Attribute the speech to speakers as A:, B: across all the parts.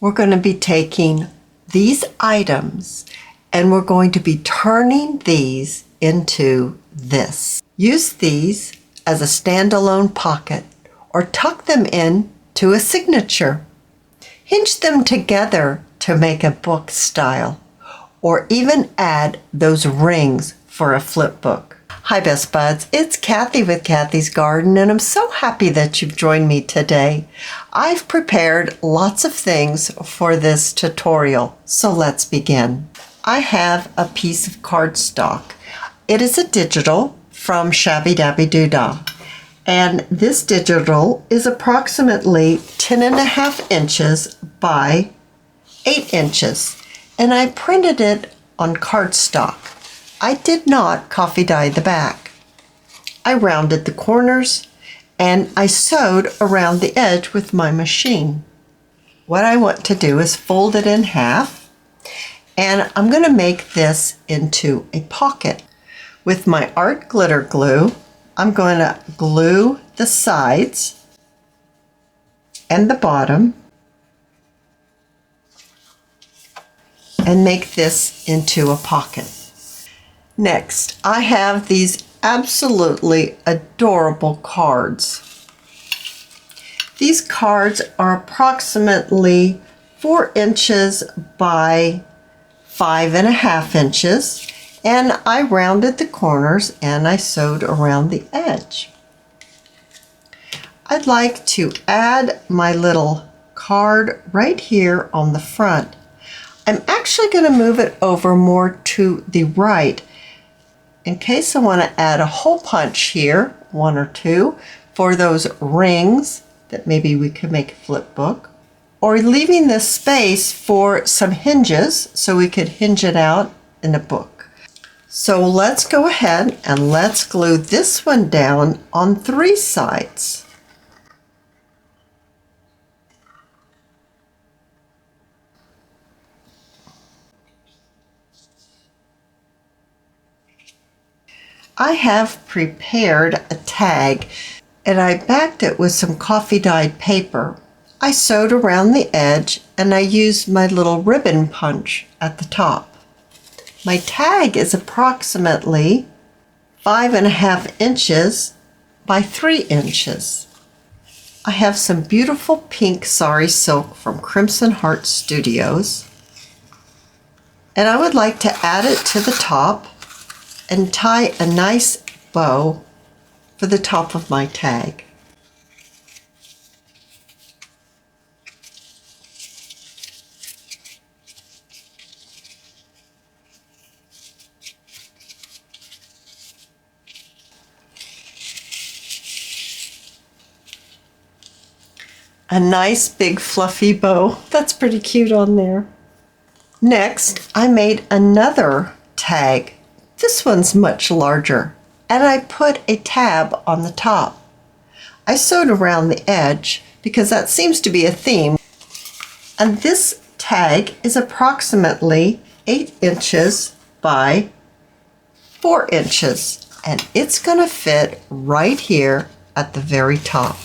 A: we're going to be taking these items and we're going to be turning these into this. Use these as a standalone pocket or tuck them in to a signature. Hinge them together to make a book style, or even add those rings for a flip book. Hi Best Buds, it's Cathy with Cathy's Garden, and I'm so happy that you've joined me today. I've prepared lots of things for this tutorial, so let's begin. I have a piece of cardstock. It is a digital from Shabby Dabby Doodah, and this digital is approximately 10.5 inches by 8 inches, and I printed it on cardstock. I did not coffee dye the back. I rounded the corners and I sewed around the edge with my machine. What I want to do is fold it in half, and I'm going to make this into a pocket. With my art glitter glue, I'm going to glue the sides and the bottom and make this into a pocket. Next, I have these absolutely adorable cards. These cards are approximately 4 inches by 5.5 inches, and I rounded the corners and I sewed around the edge. I'd like to add my little card right here on the front. I'm actually going to move it over more to the right in case I want to add a hole punch here, 1 or 2, for those rings that maybe we could make a flip book, or leaving this space for some hinges so we could hinge it out in a book. So let's go ahead and let's glue this one down on 3 sides. I have prepared a tag and I backed it with some coffee dyed paper. I sewed around the edge and I used my little ribbon punch at the top. My tag is approximately 5.5 inches by 3 inches. I have some beautiful pink sari silk from Crimson Heart Studios, and I would like to add it to the top and tie a nice bow for the top of my tag. A nice big fluffy bow. That's pretty cute on there. Next, I made another tag. This one's much larger, and I put a tab on the top. I sewed around the edge because that seems to be a theme. And this tag is approximately 8 inches by 4 inches, and it's going to fit right here at the very top.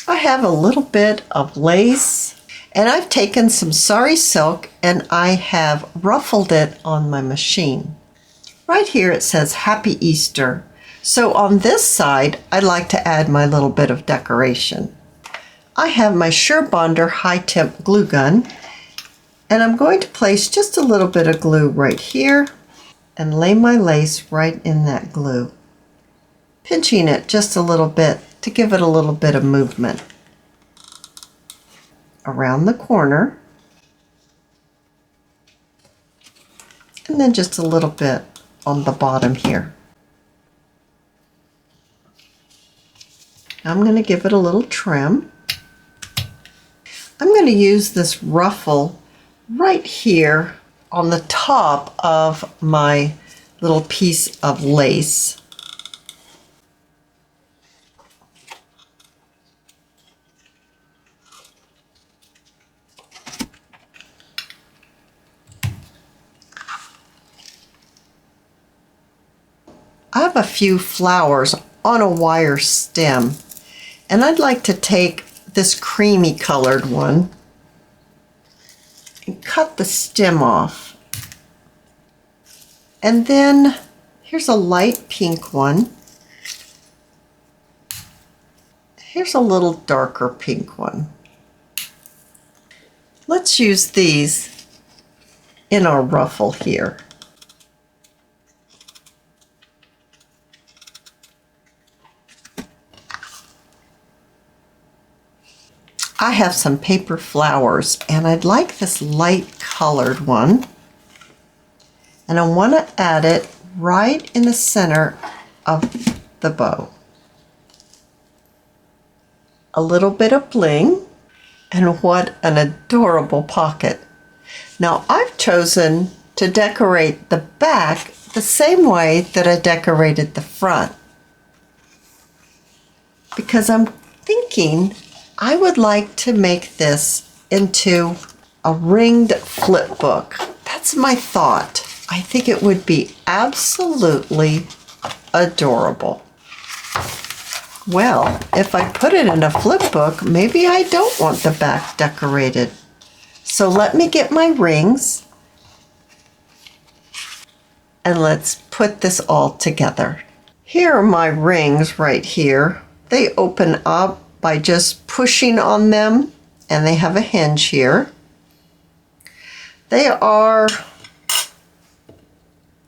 A: I have a little bit of lace, and I've taken some sari silk and I have ruffled it on my machine. Right here it says Happy Easter. So on this side, I'd like to add my little bit of decoration. I have my Surebonder high temp glue gun, and I'm going to place just a little bit of glue right here and lay my lace right in that glue, pinching it just a little bit to give it a little bit of movement around the corner, and then just a little bit on the bottom here. I'm going to give it a little trim. I'm going to use this ruffle right here on the top of my little piece of lace. I have a few flowers on a wire stem. And I'd like to take this creamy colored one and cut the stem off. And then here's a light pink one. Here's a little darker pink one. Let's use these in our ruffle here. I have some paper flowers and I'd like this light colored one. And I want to add it right in the center of the bow. A little bit of bling, and what an adorable pocket. Now I've chosen to decorate the back the same way that I decorated the front, because I'm thinking I would like to make this into a ringed flip book. That's my thought. I think it would be absolutely adorable. Well, if I put it in a flip book, maybe I don't want the back decorated. So let me get my rings and let's put this all together. Here are my rings right here. They open up by just pushing on them, and they have a hinge here. They are,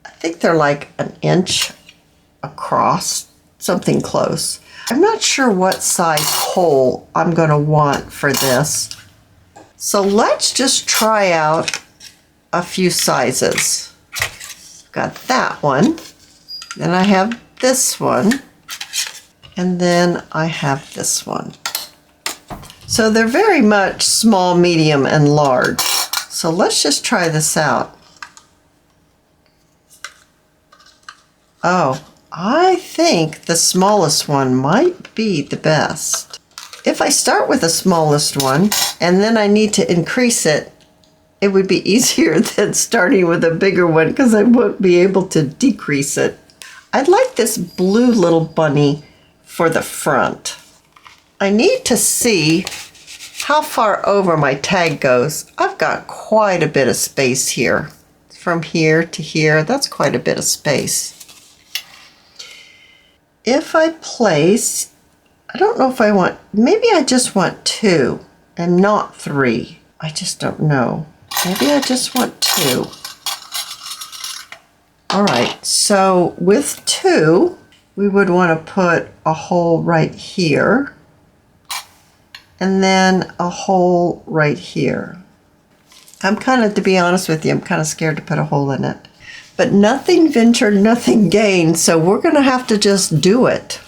A: I think they're like an inch across, something close. I'm not sure what size hole I'm going to want for this. So let's just try out a few sizes. Got that one. Then I have this one. And then I have this one. So they're very much small, medium, and large. So let's just try this out. Oh, I think the smallest one might be the best. If I start with the smallest one and then I need to increase it, it would be easier than starting with a bigger one because I won't be able to decrease it. I'd like this blue little bunny for the front. I need to see how far over my tag goes. I've got quite a bit of space here. From here to here, that's quite a bit of space. If I place, I don't know if I want, maybe I just want 2 and not 3. I just don't know. Maybe I just want 2. All right, so with 2, we would want to put a hole right here and then a hole right here. I'm kind of, to be honest with you, I'm kind of scared to put a hole in it. But nothing ventured, nothing gained, so we're going to have to just do it.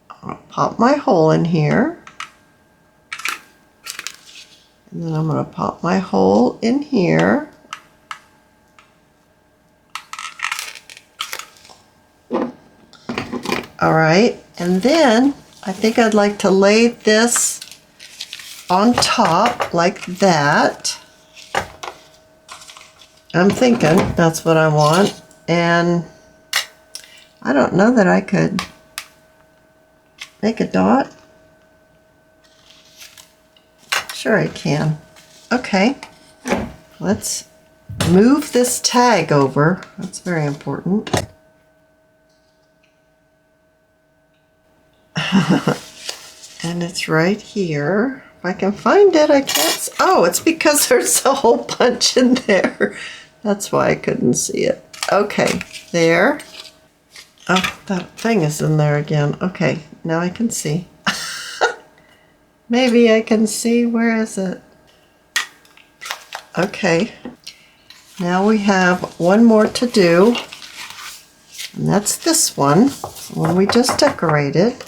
A: I'll pop my hole in here. And then I'm going to pop my hole in here. All right, and then I think I'd like to lay this on top like that. I'm thinking that's what I want, and I don't know that I could make a dot. Sure I can. Okay, let's move this tag over. That's very important. And it's right here. If I can find it, I can't. Oh, it's because there's a whole bunch in there. That's why I couldn't see it. Okay, there. Oh, that thing is in there again. Okay, now I can see. Maybe I can see. Where is it? Okay. Now we have one more to do. And that's this one we just decorated.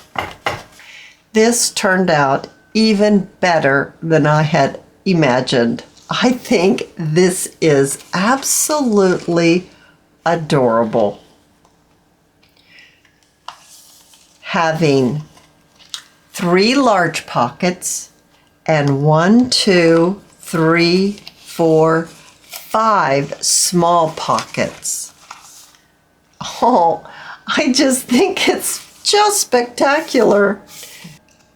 A: This turned out even better than I had imagined. I think this is absolutely adorable. Having 3 large pockets and 1, 2, 3, 4, 5 small pockets. Oh, I just think it's just spectacular.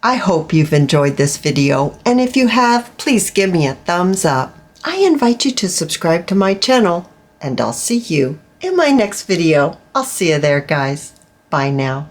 A: I hope you've enjoyed this video, and if you have, please give me a thumbs up. I invite you to subscribe to my channel, and I'll see you in my next video. I'll see you there, guys. Bye now.